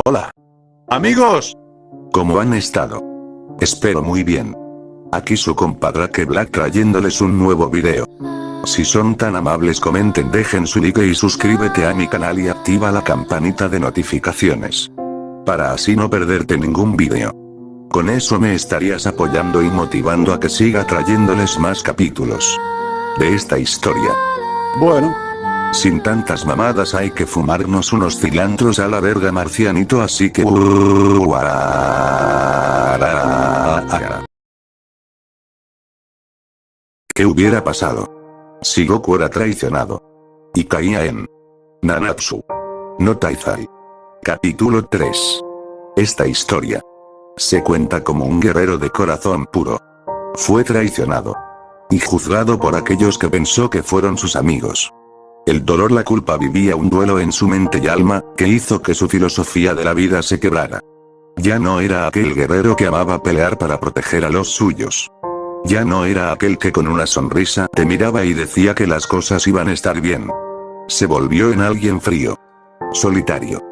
Hola. Amigos. ¿Cómo han estado? Espero muy bien. Aquí su compadre Black trayéndoles un nuevo video. Si son tan amables comenten, dejen su like y suscríbete a mi canal y activa la campanita de notificaciones. Para así no perderte ningún video. Con eso me estarías apoyando y motivando a que siga trayéndoles más capítulos de esta historia. Bueno. Sin tantas mamadas hay que fumarnos unos cilantros a la verga marcianito, así que... ¿Qué hubiera pasado si Goku era traicionado y caía en Nanatsu no Taizai? Capítulo 3. Esta historia se cuenta como un guerrero de corazón puro fue traicionado y juzgado por aquellos que pensó que fueron sus amigos. El dolor, la culpa vivía un duelo en su mente y alma, que hizo que su filosofía de la vida se quebrara. Ya no era aquel guerrero que amaba pelear para proteger a los suyos. Ya no era aquel que con una sonrisa te miraba y decía que las cosas iban a estar bien. Se volvió en alguien frío, solitario.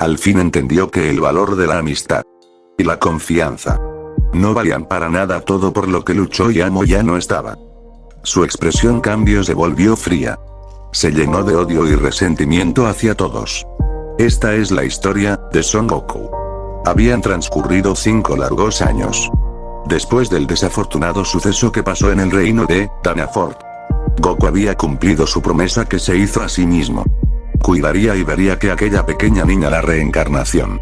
Al fin entendió que el valor de la amistad y la confianza no valían para nada. Todo por lo que luchó y amó ya no estaba. Su expresión cambió, se volvió fría. Se llenó de odio y resentimiento hacia todos. Esta es la historia de Son Goku. Habían transcurrido 5 largos años después del desafortunado suceso que pasó en el reino de Danafort. Goku había cumplido su promesa que se hizo a sí mismo. Cuidaría y vería que aquella pequeña niña, la reencarnación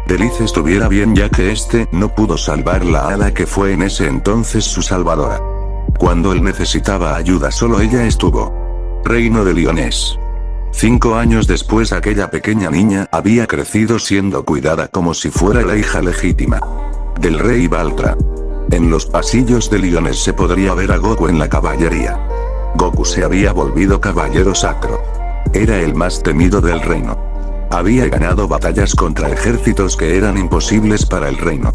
de Liz, estuviera bien, ya que este no pudo salvar la hada que fue en ese entonces su salvadora. Cuando él necesitaba ayuda, solo ella estuvo. Reino de Lionés. 5 años después, aquella pequeña niña había crecido siendo cuidada como si fuera la hija legítima del rey Baltra. En los pasillos de Lionés se podría ver a Goku en la caballería. Goku se había volvido caballero sacro. Era el más temido del reino. Había ganado batallas contra ejércitos que eran imposibles para el reino.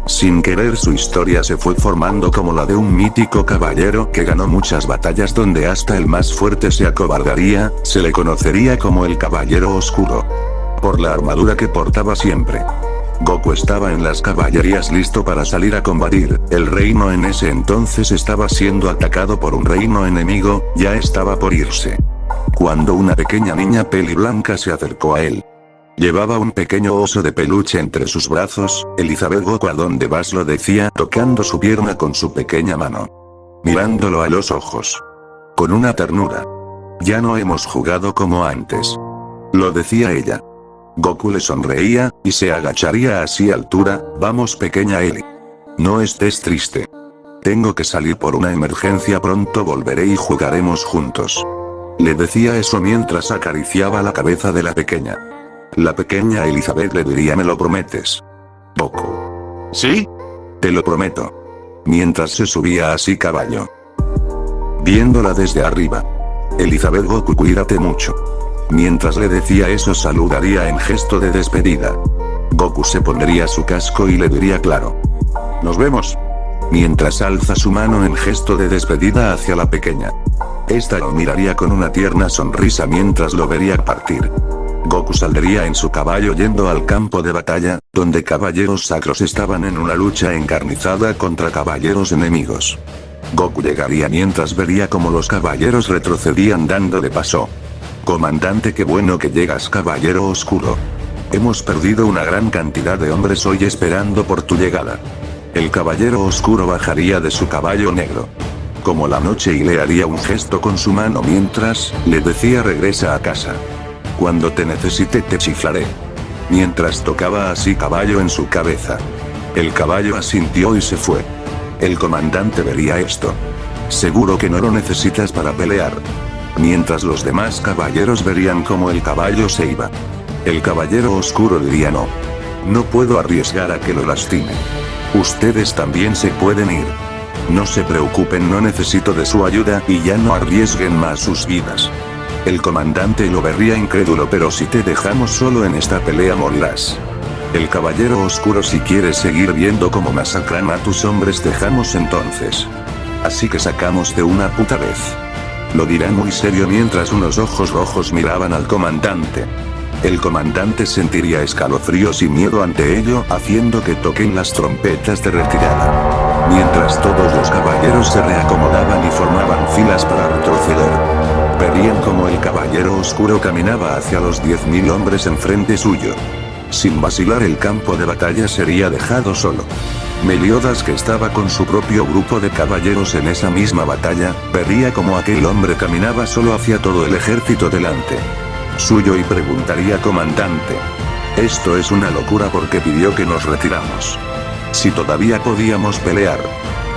Sin querer, su historia se fue formando como la de un mítico caballero que ganó muchas batallas donde hasta el más fuerte se acobardaría. Se le conocería como el Caballero Oscuro por la armadura que portaba siempre. Goku estaba en las caballerías listo para salir a combatir. El reino en ese entonces estaba siendo atacado por un reino enemigo, ya estaba por irse, cuando una pequeña niña peliblanca se acercó a él. Llevaba un pequeño oso de peluche entre sus brazos. Elizabeth: Goku, ¿a dónde vas?, lo decía, tocando su pierna con su pequeña mano, mirándolo a los ojos con una ternura. Ya no hemos jugado como antes, lo decía ella. Goku le sonreía, y se agacharía a su altura. Vamos, pequeña Eli. No estés triste. Tengo que salir por una emergencia, pronto volveré y jugaremos juntos. Le decía eso mientras acariciaba la cabeza de la pequeña. La pequeña Elizabeth le diría: ¿me lo prometes, Goku? ¿Sí? Te lo prometo. Mientras se subía a su caballo. Viéndola desde arriba. Elizabeth: Goku, cuídate mucho. Mientras le decía eso, saludaría en gesto de despedida. Goku se pondría su casco y le diría: claro. Nos vemos. Mientras alza su mano en gesto de despedida hacia la pequeña. Esta lo miraría con una tierna sonrisa mientras lo vería partir. Goku saldría en su caballo yendo al campo de batalla, donde caballeros sacros estaban en una lucha encarnizada contra caballeros enemigos. Goku llegaría mientras vería como los caballeros retrocedían dándole paso. Comandante: qué bueno que llegas, Caballero Oscuro. Hemos perdido una gran cantidad de hombres hoy esperando por tu llegada. El Caballero Oscuro bajaría de su caballo negro como la noche y le haría un gesto con su mano mientras le decía: regresa a casa. Cuando te necesite te chiflaré. Mientras tocaba así caballo en su cabeza. El caballo asintió y se fue. El comandante vería esto. Seguro que no lo necesitas para pelear. Mientras los demás caballeros verían cómo el caballo se iba. El Caballero Oscuro diría: no. No puedo arriesgar a que lo lastime. Ustedes también se pueden ir. No se preocupen, no necesito de su ayuda, y ya no arriesguen más sus vidas. El comandante lo vería incrédulo: pero si te dejamos solo en esta pelea morirás. El Caballero Oscuro: si quieres seguir viendo cómo masacran a tus hombres, dejamos entonces. Así que sacamos de una puta vez. Lo dirá muy serio mientras unos ojos rojos miraban al comandante. El comandante sentiría escalofríos y miedo ante ello, haciendo que toquen las trompetas de retirada. Mientras todos los caballeros se reacomodaban y formaban filas para retroceder. Verían como el caballero oscuro caminaba hacia los 10.000 hombres enfrente suyo. Sin vacilar, el campo de batalla sería dejado solo. Meliodas, que estaba con su propio grupo de caballeros en esa misma batalla, vería como aquel hombre caminaba solo hacia todo el ejército delante suyo y preguntaría: comandante, esto es una locura, porque pidió que nos retiramos. Si todavía podíamos pelear.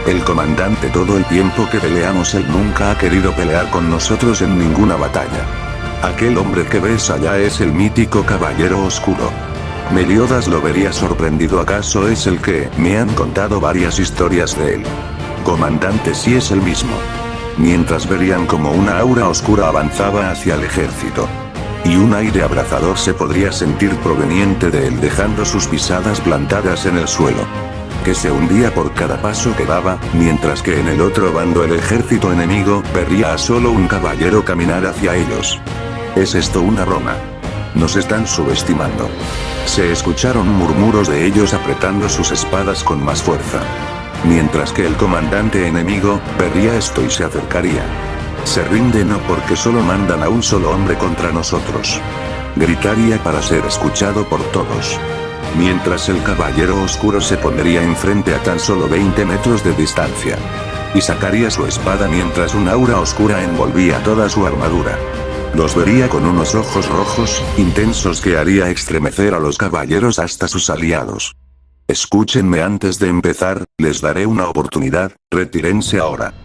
El comandante: todo el tiempo que peleamos él nunca ha querido pelear con nosotros en ninguna batalla. Aquel hombre que ves allá es el mítico caballero oscuro. Meliodas lo vería sorprendido. ¿Acaso es el que me han contado varias historias de él? Comandante, sí es el mismo. Mientras verían como una aura oscura avanzaba hacia el ejército. Y un aire abrazador se podría sentir proveniente de él, dejando sus pisadas plantadas en el suelo, que se hundía por cada paso que daba, mientras que en el otro bando el ejército enemigo vería a solo un caballero caminar hacia ellos. ¿Es esto una broma? Nos están subestimando. Se escucharon murmuros de ellos apretando sus espadas con más fuerza. Mientras que el comandante enemigo vería esto y se acercaría. Se rinde no porque solo mandan a un solo hombre contra nosotros. Gritaría para ser escuchado por todos. Mientras el caballero oscuro se pondría enfrente a tan solo 20 metros de distancia. Y sacaría su espada mientras un aura oscura envolvía toda su armadura. Los vería con unos ojos rojos, intensos, que haría estremecer a los caballeros hasta sus aliados. Escúchenme, antes de empezar, les daré una oportunidad, retírense ahora.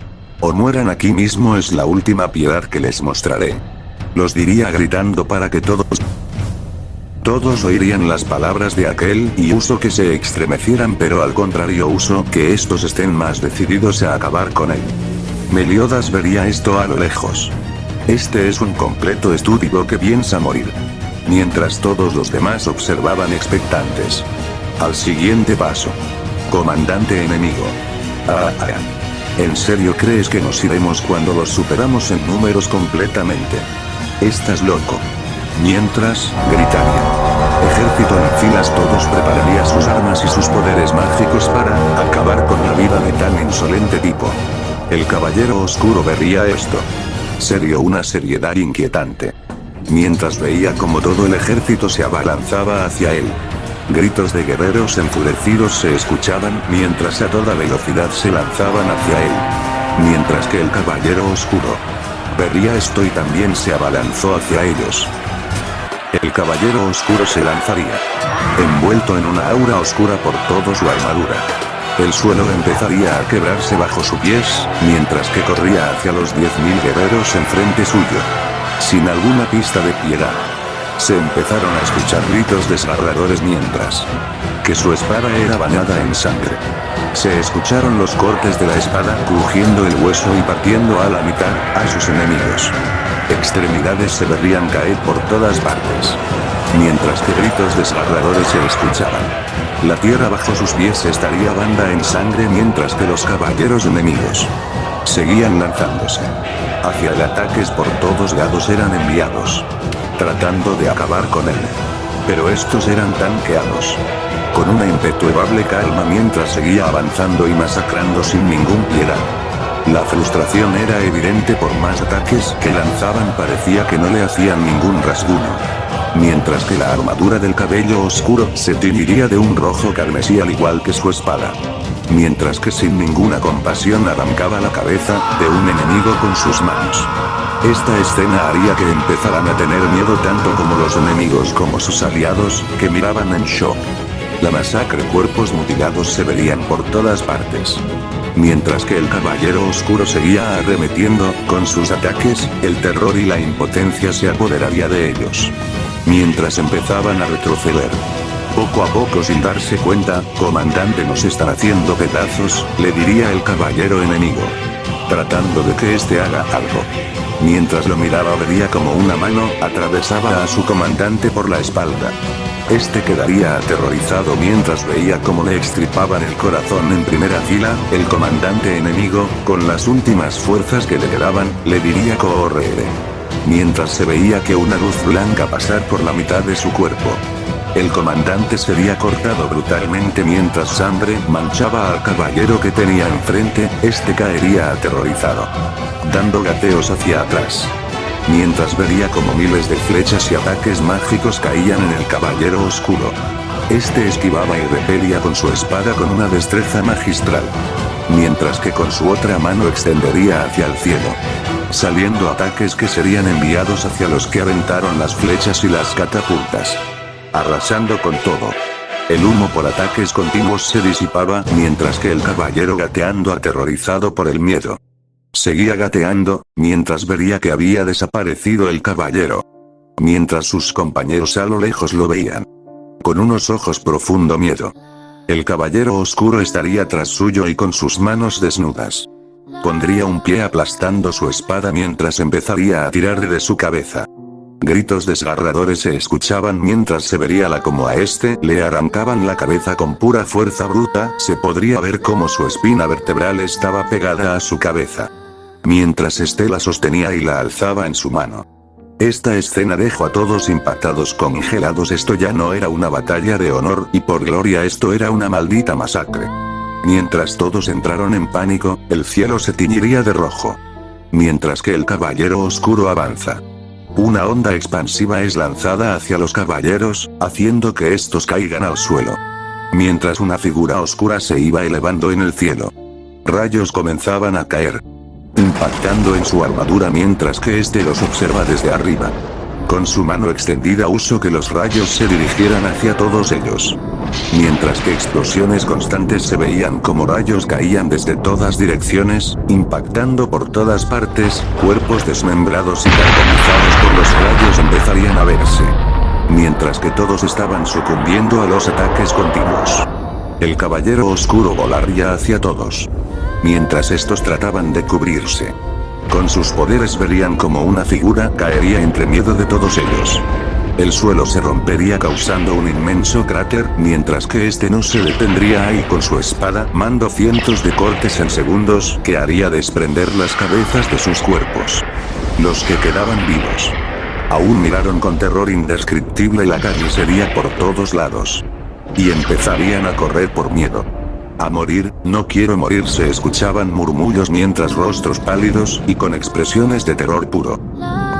O mueran aquí mismo, es la última piedad que les mostraré. Los diría gritando para que todos oirían las palabras de aquel, y uso que se estremecieran, pero al contrario uso que estos estén más decididos a acabar con él. Meliodas vería esto a lo lejos. Este es un completo estúpido que piensa morir. Mientras todos los demás observaban expectantes. Al siguiente paso. Comandante enemigo. ¿En serio crees que nos iremos cuando los superamos en números completamente? Estás loco. Mientras, gritaría. Ejército en filas, todos prepararían sus armas y sus poderes mágicos para acabar con la vida de tan insolente tipo. El caballero oscuro vería esto. Serio, una seriedad inquietante. Mientras veía como todo el ejército se abalanzaba hacia él. Gritos de guerreros enfurecidos se escuchaban mientras a toda velocidad se lanzaban hacia él. Mientras que el caballero oscuro vería esto y también se abalanzó hacia ellos. El caballero oscuro se lanzaría, envuelto en una aura oscura por toda su armadura. El suelo empezaría a quebrarse bajo sus pies, mientras que corría hacia los 10.000 guerreros enfrente suyo. Sin alguna pista de piedad. Se empezaron a escuchar gritos desgarradores mientras que su espada era bañada en sangre. Se escucharon los cortes de la espada crujiendo el hueso y partiendo a la mitad a sus enemigos. Extremidades se verían caer por todas partes. Mientras que gritos desgarradores se escuchaban. La tierra bajo sus pies estaría banda en sangre mientras que los caballeros enemigos seguían lanzándose hacia el ataques por todos lados eran enviados, tratando de acabar con él. Pero estos eran tanqueados con una imperturbable calma mientras seguía avanzando y masacrando sin ningún piedad. La frustración era evidente, por más ataques que lanzaban parecía que no le hacían ningún rasguño. Mientras que la armadura del cabello oscuro se teñiría de un rojo carmesí al igual que su espada. Mientras que sin ninguna compasión arrancaba la cabeza de un enemigo con sus manos. Esta escena haría que empezaran a tener miedo tanto como los enemigos como sus aliados, que miraban en shock. La masacre, cuerpos mutilados se verían por todas partes. Mientras que el caballero oscuro seguía arremetiendo con sus ataques, el terror y la impotencia se apoderaría de ellos. Mientras empezaban a retroceder. Poco a poco, sin darse cuenta, comandante, nos están haciendo pedazos, le diría el caballero enemigo. Tratando de que éste haga algo. Mientras lo miraba vería como una mano atravesaba a su comandante por la espalda. Este quedaría aterrorizado mientras veía cómo le extripaban el corazón en primera fila. El comandante enemigo, con las últimas fuerzas que le quedaban, le diría: corre. mientras se veía que una luz blanca pasar por la mitad de su cuerpo. El comandante sería cortado brutalmente mientras sangre manchaba al caballero que tenía enfrente, este caería aterrorizado, dando gateos hacia atrás. Mientras vería como miles de flechas y ataques mágicos caían en el caballero oscuro. Este esquivaba y repelía con su espada con una destreza magistral, mientras que con su otra mano extendería hacia el cielo, saliendo ataques que serían enviados hacia los que aventaron las flechas y las catapultas, arrasando con todo. El humo por ataques continuos se disipaba mientras que el caballero gateando aterrorizado por el miedo. Seguía gateando, mientras vería que había desaparecido el caballero, mientras sus compañeros a lo lejos lo veían, con unos ojos profundo miedo. El caballero oscuro estaría tras suyo y con sus manos desnudas. Pondría un pie aplastando su espada mientras empezaría a tirar de su cabeza. Gritos desgarradores se escuchaban mientras se vería como a este le arrancaban la cabeza con pura fuerza bruta, se podría ver cómo su espina vertebral estaba pegada a su cabeza, mientras este la sostenía y la alzaba en su mano. Esta escena dejó a todos impactados, congelados. Esto ya no era una batalla de honor y por gloria, esto era una maldita masacre. Mientras todos entraron en pánico, el cielo se tiñiría de rojo, mientras que el caballero oscuro avanza. Una onda expansiva es lanzada hacia los caballeros, haciendo que estos caigan al suelo, mientras una figura oscura se iba elevando en el cielo. Rayos comenzaban a caer, impactando en su armadura mientras que este los observa desde arriba. Con su mano extendida usó que los rayos se dirigieran hacia todos ellos, mientras que explosiones constantes se veían como rayos caían desde todas direcciones, impactando por todas partes, cuerpos desmembrados y carbonizados por los rayos empezarían a verse, mientras que todos estaban sucumbiendo a los ataques continuos. El caballero oscuro volaría hacia todos, mientras estos trataban de cubrirse. Con sus poderes verían como una figura caería entre miedo de todos ellos. El suelo se rompería causando un inmenso cráter, mientras que este no se detendría ahí con su espada, mando cientos de cortes en segundos que haría desprender las cabezas de sus cuerpos. Los que quedaban vivos aún miraron con terror indescriptible la carnicería por todos lados, y empezarían a correr por miedo. A morir, no quiero morir, se escuchaban murmullos mientras rostros pálidos y con expresiones de terror puro.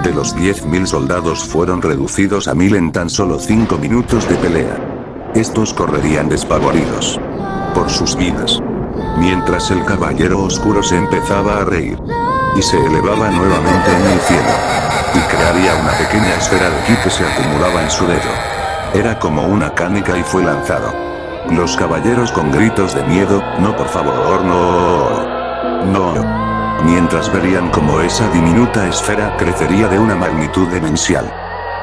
De los 10.000 soldados fueron reducidos a 1.000 en tan solo 5 minutos de pelea. Estos correrían despavoridos por sus vidas, mientras el caballero oscuro se empezaba a reír y se elevaba nuevamente en el cielo, y crearía una pequeña esfera de ki que se acumulaba en su dedo. Era como una canica y fue lanzado. Los caballeros con gritos de miedo, no, por favor, no, no, mientras verían como esa diminuta esfera crecería de una magnitud demencial.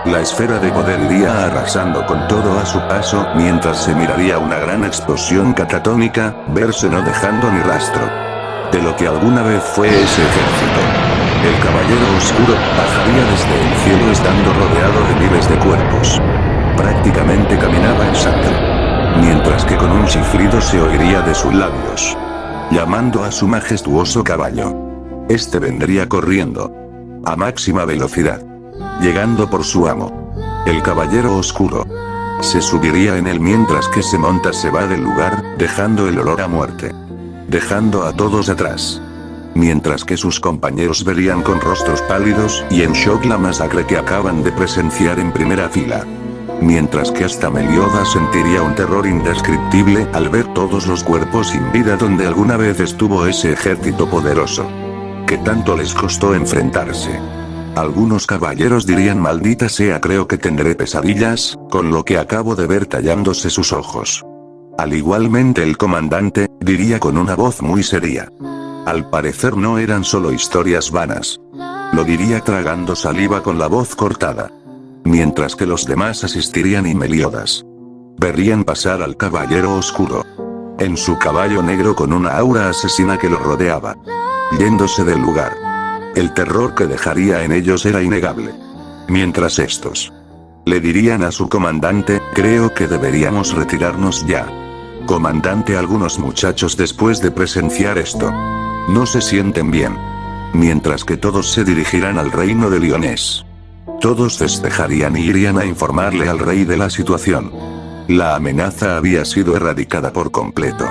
La esfera de poder iría arrasando con todo a su paso, mientras se miraría una gran explosión catatónica, verse no dejando ni rastro de lo que alguna vez fue ese ejército. El caballero oscuro bajaría desde el cielo estando rodeado de miles de cuerpos. Prácticamente caminaba en sangre, mientras que con un chiflido se oiría de sus labios, llamando a su majestuoso caballo. Este vendría corriendo a máxima velocidad, llegando por su amo, el caballero oscuro. Se subiría en él mientras que se monta, se va del lugar, dejando el olor a muerte, dejando a todos atrás, mientras que sus compañeros verían con rostros pálidos y en shock la masacre que acaban de presenciar en primera fila. Mientras que hasta Meliodas sentiría un terror indescriptible al ver todos los cuerpos sin vida donde alguna vez estuvo ese ejército poderoso, que tanto les costó enfrentarse. Algunos caballeros dirían: maldita sea, creo que tendré pesadillas, con lo que acabo de ver tallándose sus ojos. Al igualmente el comandante, diría con una voz muy seria. Al parecer no eran solo historias vanas. Lo diría tragando saliva con la voz cortada. Mientras que los demás asistirían y Meliodas verían pasar al caballero oscuro en su caballo negro con una aura asesina que lo rodeaba, yéndose del lugar. El terror que dejaría en ellos era innegable. Mientras estos le dirían a su comandante: creo que deberíamos retirarnos ya. Comandante, algunos muchachos después de presenciar esto no se sienten bien. mientras que todos se dirigirán al reino de Lyonés. Todos festejarían y irían a informarle al rey de la situación. La amenaza había sido erradicada por completo.